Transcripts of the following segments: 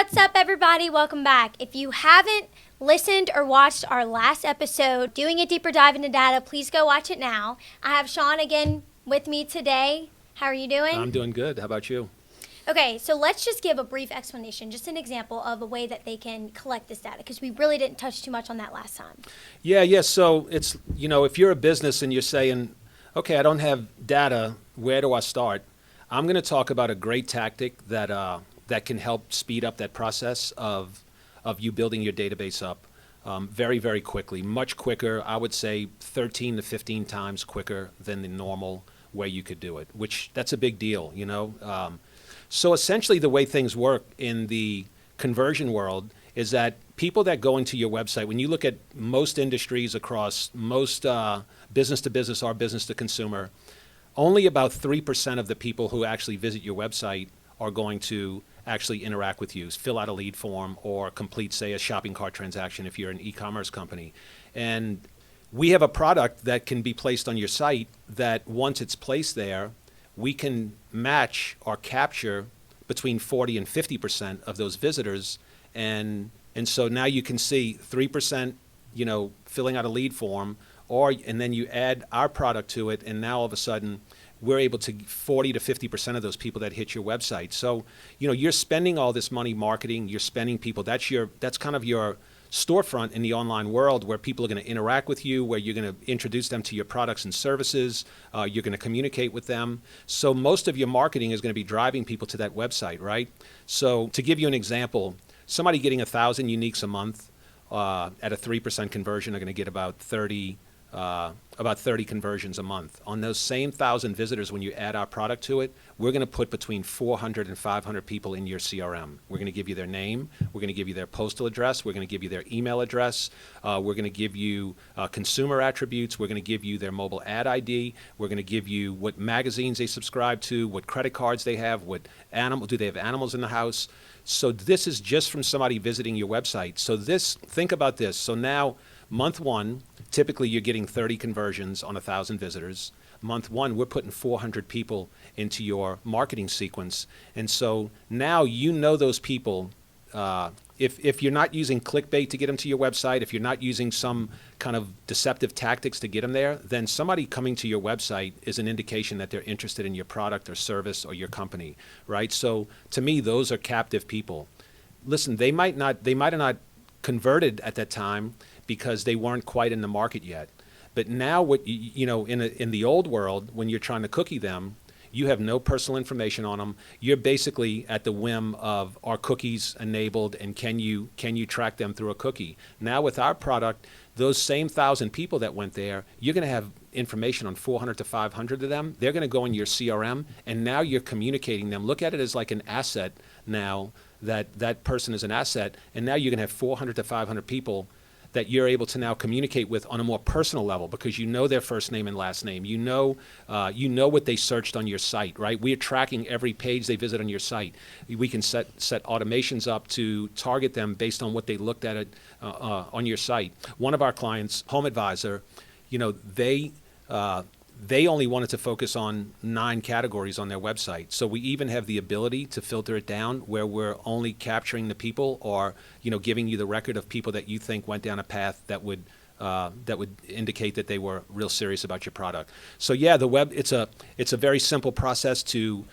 What's up, everybody? Welcome back. If you haven't listened or watched our last episode, doing a deeper dive into data, please go watch it now. I have Sean again with me today. How are you doing? I'm doing good. How about you? Okay, so let's just give a brief explanation, just an example of a way that they can collect this data, because we really didn't touch too much on that last time. Yeah. So it's, if you're a business and you're saying, okay, I don't have data, where do I start? I'm going to talk about a great tactic that can help speed up that process of you building your database up very, very quickly, much quicker. I would say 13 to 15 times quicker than the normal way you could do it, which that's a big deal, So essentially the way things work in the conversion world is that people that go into your website, when you look at most industries across most business to business or business to consumer, only about 3% of the people who actually visit your website are going to actually interact with you, fill out a lead form, or complete, say, a shopping cart transaction if you're an e-commerce company. And we have a product that can be placed on your site that once it's placed there, we can match or capture between 40 and 50% of those visitors. And so now you can see 3%, filling out a lead form, and then you add our product to it, and now all of a sudden we're able to 40 to 50% of those people that hit your website. So, you're spending all this money marketing, you're spending people. That's kind of your storefront in the online world where people are going to interact with you, where you're going to introduce them to your products and services, you're going to communicate with them. So most of your marketing is going to be driving people to that website, right? So to give you an example, somebody getting 1,000 uniques a month at a 3% conversion are going to get about 30 conversions a month. On those same 1,000 visitors, when you add our product to it, we're going to put between 400 and 500 people in your CRM. We're going to give you their name. We're going to give you their postal address. We're going to give you their email address. We're going to give you consumer attributes. We're going to give you their mobile ad ID. We're going to give you what magazines they subscribe to, what credit cards they have, do they have animals in the house. So this is just from somebody visiting your website. So think about this. So now, month one, typically you're getting 30 conversions on 1,000 visitors. Month one, we're putting 400 people into your marketing sequence. And so now those people, if you're not using clickbait to get them to your website, if you're not using some kind of deceptive tactics to get them there, then somebody coming to your website is an indication that they're interested in your product or service or your company, right? So to me, those are captive people. Listen, they might have not converted at that time because they weren't quite in the market yet. But now, in the old world, when you're trying to cookie them, you have no personal information on them. You're basically at the whim of, are cookies enabled, and can you track them through a cookie? Now with our product, those same 1,000 people that went there, you're going to have information on 400 to 500 of them. They're going to go in your CRM, and now you're communicating them. Look at it as like an asset now, that person is an asset, and now you're going to have 400 to 500 people that you're able to now communicate with on a more personal level, because you know their first name and last name. You know what they searched on your site, right? We are tracking every page they visit on your site. We can set automations up to target them based on what they looked at on your site. One of our clients, Home Advisor, they only wanted to focus on 9 categories on their website. So we even have the ability to filter it down where we're only capturing the people, or giving you the record of people that you think went down a path that would indicate that they were real serious about your product. So yeah, the web, it's a very simple process to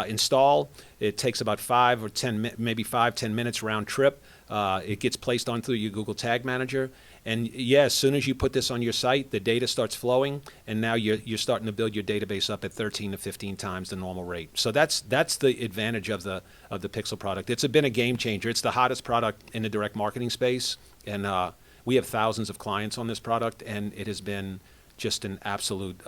install. It takes about 5 or 10 minutes round trip. It gets placed onto your Google Tag Manager. And yeah, as soon as you put this on your site, the data starts flowing, and now you're starting to build your database up at 13 to 15 times the normal rate. So that's the advantage of the Pixel product. It's been a game changer. It's the hottest product in the direct marketing space, and we have thousands of clients on this product, and it has been just an absolute.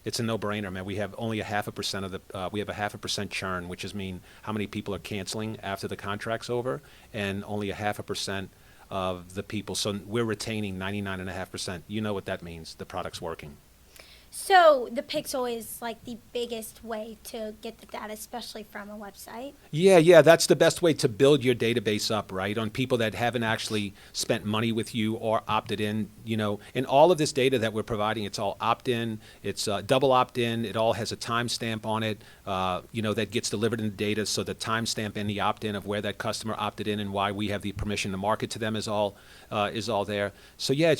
It's a no-brainer, man. We have only a 0.5% churn, which is mean how many people are canceling after the contract's over, and only a 0.5% of the people. So we're retaining 99.5%. You know what that means. The product's working. So the pixel is like the biggest way to get the data, especially from a website. Yeah, that's the best way to build your database up, right? On people that haven't actually spent money with you or opted in, and all of this data that we're providing, it's all opt-in, it's double opt-in, it all has a timestamp on it, that gets delivered in the data, so the timestamp and the opt-in of where that customer opted in and why we have the permission to market to them is all there. So yeah,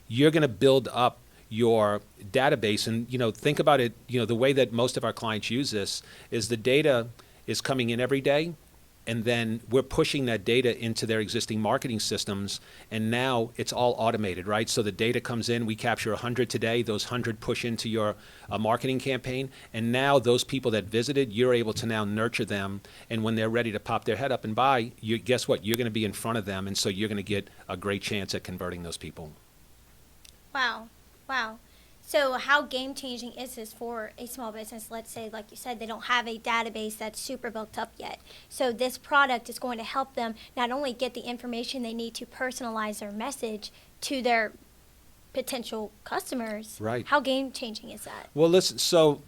you're gonna build up your database. And think about it, the way that most of our clients use this is the data is coming in every day, and then we're pushing that data into their existing marketing systems, and now it's all automated, right? So the data comes in, we capture 100 today, those 100 push into your marketing campaign, and now those people that visited, you're able to now nurture them, and when they're ready to pop their head up and buy, guess what? You're going to be in front of them, and so you're going to get a great chance at converting those people. Wow. So how game-changing is this for a small business? Let's say, like you said, they don't have a database that's super built up yet. So this product is going to help them not only get the information they need to personalize their message to their potential customers. Right. How game-changing is that? Well, listen, so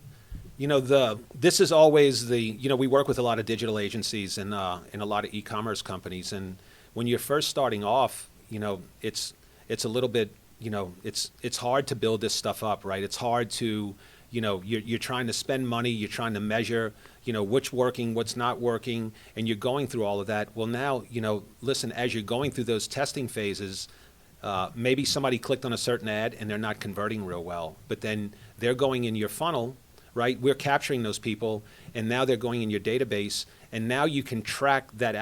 this is always we work with a lot of digital agencies and a lot of e-commerce companies, and when you're first starting off, it's a little bit, it's hard to build this stuff up, right? It's hard to, you're trying to spend money, you're trying to measure, what's working, what's not working, and you're going through all of that. Well, now, listen, as you're going through those testing phases, maybe somebody clicked on a certain ad and they're not converting real well, but then they're going in your funnel, right? We're capturing those people, and now they're going in your database, and now you can track that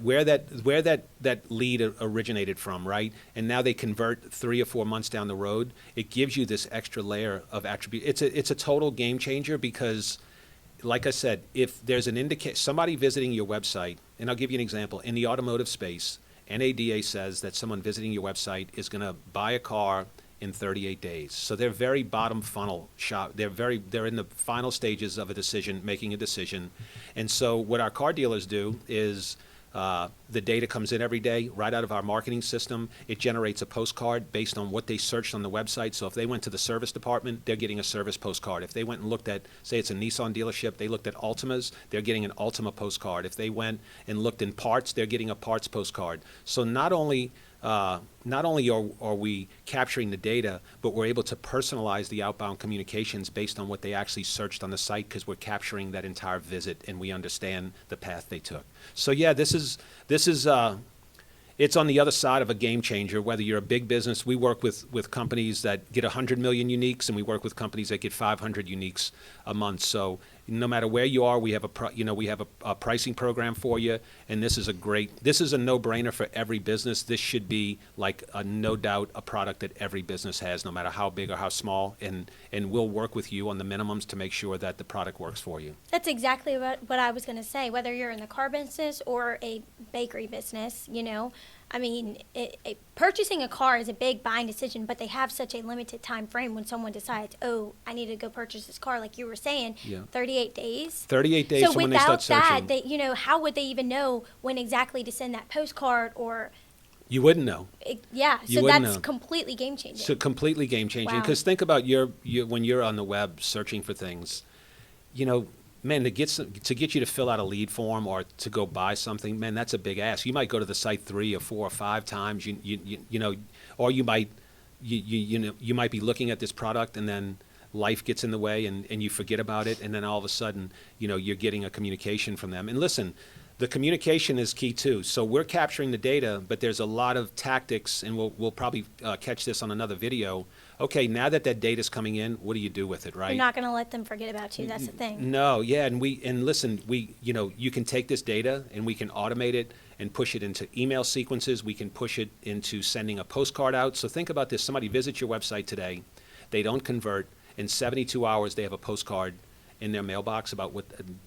where that lead originated from, right? And now they convert 3 or 4 months down the road. It gives you this extra layer of attribute. It's a total game changer because, like I said, if there's somebody visiting your website, and I'll give you an example, in the automotive space, NADA says that someone visiting your website is going to buy a car in 38 days. So they're very bottom funnel shop. They're in the final stages of making a decision. And so what our car dealers do is the data comes in every day right out of our marketing system. It generates a postcard based on what they searched on the website. So if they went to the service department, they're getting a service postcard. If they went and looked at, say it's a Nissan dealership, they looked at Altimas, they're getting an Altima postcard. If they went and looked in parts, they're getting a parts postcard. So not only are we capturing the data, but we're able to personalize the outbound communications based on what they actually searched on the site, because we're capturing that entire visit and we understand the path they took. So yeah, this is it's on the other side of a game changer. Whether you're a big business, we work with companies that get 100 million uniques, and we work with companies that get 500 uniques a month. So no matter where you are, we have a pricing program for you, and this is a no-brainer for every business. This should be like no doubt a product that every business has, no matter how big or how small, and we'll work with you on the minimums to make sure that the product works for you. That's exactly what I was going to say. Whether you're in the car business or a bakery business, I mean, purchasing a car is a big buying decision, but they have such a limited time frame when someone decides, oh, I need to go purchase this car, like you were saying, Yeah. 38 days. 38 days So from when they start without searching. that, how would they even know when exactly to send that postcard or, You wouldn't know. yeah, You so wouldn't that's know. completely game changing. So completely game changing. Wow. Because think about when you're on the web searching for things, man, to get you to fill out a lead form or to go buy something, man, that's a big ask. You might go to the site 3 or 4 or 5 times. Or you might be looking at this product and then life gets in the way and you forget about it, and then all of a sudden, you're getting a communication from them. And listen, the communication is key too. So we're capturing the data, but there's a lot of tactics, and we'll probably catch this on another video. Okay, now that data's coming in, what do you do with it, right? You're not going to let them forget about you. That's the thing. No, yeah, and listen, you can take this data and we can automate it and push it into email sequences. We can push it into sending a postcard out. So think about this: somebody visits your website today, they don't convert. In 72 hours, they have a postcard in their mailbox about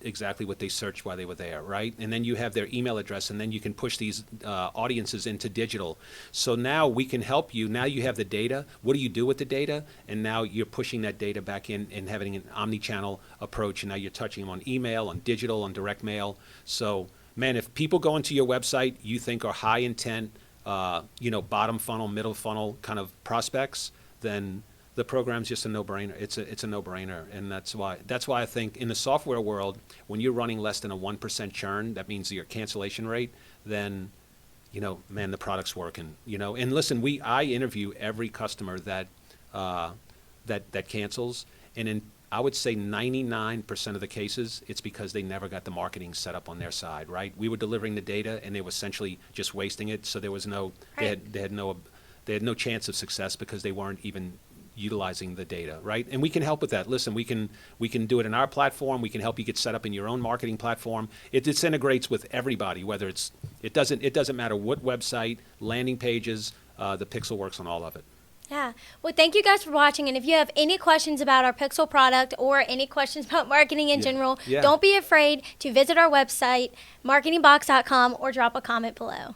exactly what they searched while they were there, right? And then you have their email address, and then you can push these audiences into digital. So now we can help you. Now you have the data. What do you do with the data? And now you're pushing that data back in and having an omni-channel approach. And now you're touching them on email, on digital, on direct mail. So, man, if people go into your website you think are high intent, bottom funnel, middle funnel kind of prospects, then the program's just a no-brainer. It's a no-brainer, and that's why I think in the software world, when you're running less than a 1% churn, that means your cancellation rate, then, man, the product's working. And listen, I interview every customer that cancels, and I would say 99% of the cases, it's because they never got the marketing set up on their side, right? We were delivering the data, and they were essentially just wasting it. So there was they had no chance of success because they weren't even utilizing the data, right? And we can help with that. Listen, we can do it in our platform. We can help you get set up in your own marketing platform. It disintegrates with everybody, whether it doesn't matter what website, landing pages. The Pixel works on all of it. Yeah. Well, thank you guys for watching. And if you have any questions about our Pixel product or any questions about marketing in general, don't be afraid to visit our website, marketingbox.com, or drop a comment below.